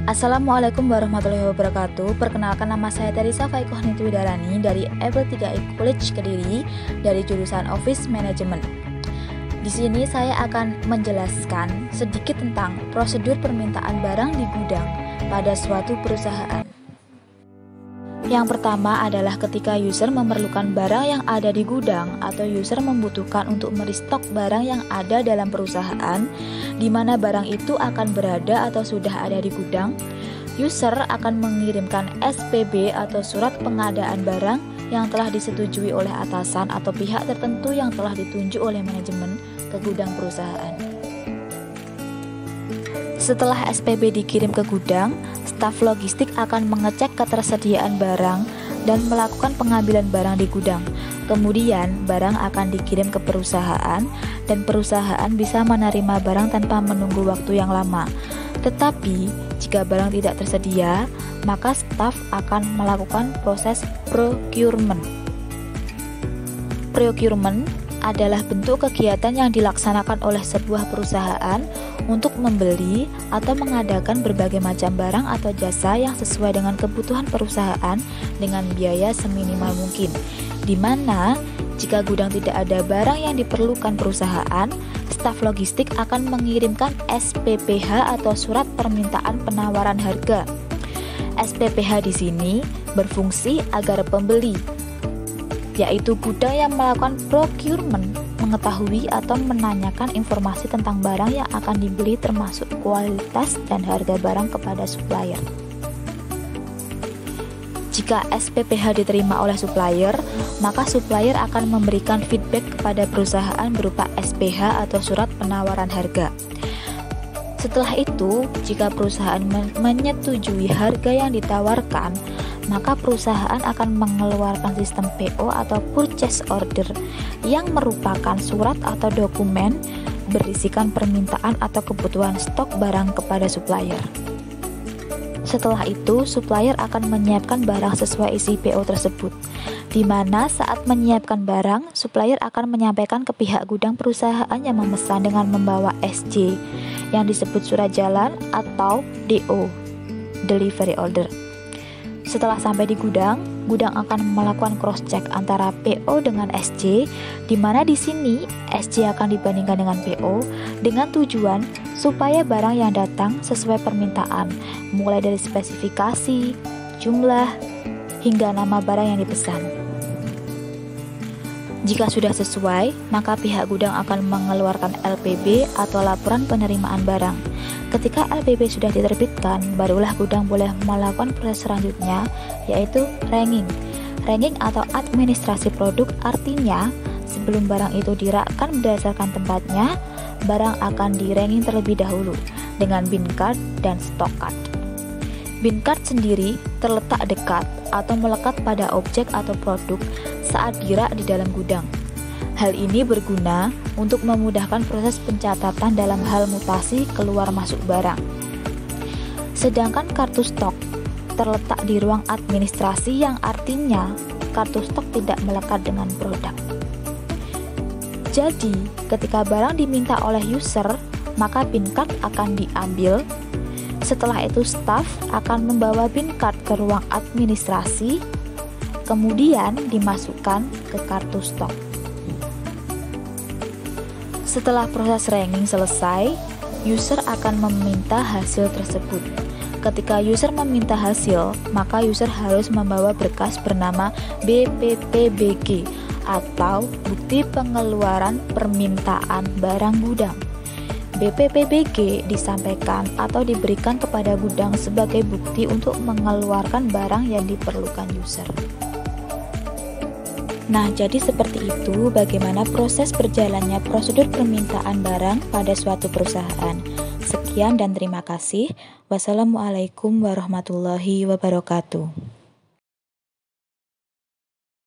Assalamualaikum warahmatullahi wabarakatuh. Perkenalkan, nama saya Teresa Faikoh Nitwidarani dari EPL3I College Kediri dari jurusan Office Management. Di sini saya akan menjelaskan sedikit tentang prosedur permintaan barang di gudang pada suatu perusahaan. Yang pertama adalah ketika user memerlukan barang yang ada di gudang atau user membutuhkan untuk merestock barang yang ada dalam perusahaan, di mana barang itu akan berada atau sudah ada di gudang. User akan mengirimkan SPB atau surat pengadaan barang yang telah disetujui oleh atasan atau pihak tertentu yang telah ditunjuk oleh manajemen ke gudang perusahaan. Setelah SPB dikirim ke gudang, staf logistik akan mengecek ketersediaan barang dan melakukan pengambilan barang di gudang. Kemudian, barang akan dikirim ke perusahaan dan perusahaan bisa menerima barang tanpa menunggu waktu yang lama. Tetapi, jika barang tidak tersedia, maka staf akan melakukan proses procurement. Procurement adalah bentuk kegiatan yang dilaksanakan oleh sebuah perusahaan untuk membeli atau mengadakan berbagai macam barang atau jasa yang sesuai dengan kebutuhan perusahaan dengan biaya seminimal mungkin, di mana jika gudang tidak ada barang yang diperlukan perusahaan, staf logistik akan mengirimkan SPPH atau surat permintaan penawaran harga. SPPH di sini berfungsi agar pembeli, yaitu gudang yang melakukan procurement, mengetahui atau menanyakan informasi tentang barang yang akan dibeli termasuk kualitas dan harga barang kepada supplier. Jika SPPH diterima oleh supplier, maka supplier akan memberikan feedback kepada perusahaan berupa SPH atau surat penawaran harga. Setelah itu, jika perusahaan menyetujui harga yang ditawarkan, maka perusahaan akan mengeluarkan sistem PO atau purchase order yang merupakan surat atau dokumen berisikan permintaan atau kebutuhan stok barang kepada supplier. Setelah itu, supplier akan menyiapkan barang sesuai isi PO tersebut, di mana saat menyiapkan barang, supplier akan menyampaikan ke pihak gudang perusahaan yang memesan dengan membawa SJ yang disebut surat jalan atau DO, delivery order. Setelah sampai di gudang, gudang akan melakukan cross check antara PO dengan SJ, di mana di sini SJ akan dibandingkan dengan PO dengan tujuan supaya barang yang datang sesuai permintaan, mulai dari spesifikasi, jumlah, hingga nama barang yang dipesan. Jika sudah sesuai, maka pihak gudang akan mengeluarkan LPB atau laporan penerimaan barang. Ketika LPB sudah diterbitkan, barulah gudang boleh melakukan proses selanjutnya, yaitu ranking. Ranking atau administrasi produk artinya, sebelum barang itu dirakkan berdasarkan tempatnya, barang akan di-ranking terlebih dahulu dengan bin card dan stock card. Bin card sendiri terletak dekat atau melekat pada objek atau produk saat dirak di dalam gudang. Hal ini berguna untuk memudahkan proses pencatatan dalam hal mutasi keluar masuk barang. Sedangkan kartu stok terletak di ruang administrasi yang artinya kartu stok tidak melekat dengan produk. Jadi, ketika barang diminta oleh user, maka bin card akan diambil. Setelah itu, staf akan membawa bin card ke ruang administrasi, kemudian dimasukkan ke kartu stok. Setelah proses ranking selesai, user akan meminta hasil tersebut. Ketika user meminta hasil, maka user harus membawa berkas bernama BPPBG atau Bukti Pengeluaran Permintaan Barang Gudang. BPPBG disampaikan atau diberikan kepada gudang sebagai bukti untuk mengeluarkan barang yang diperlukan user. Nah, jadi seperti itu bagaimana proses berjalannya prosedur permintaan barang pada suatu perusahaan. Sekian dan terima kasih. Wassalamualaikum warahmatullahi wabarakatuh.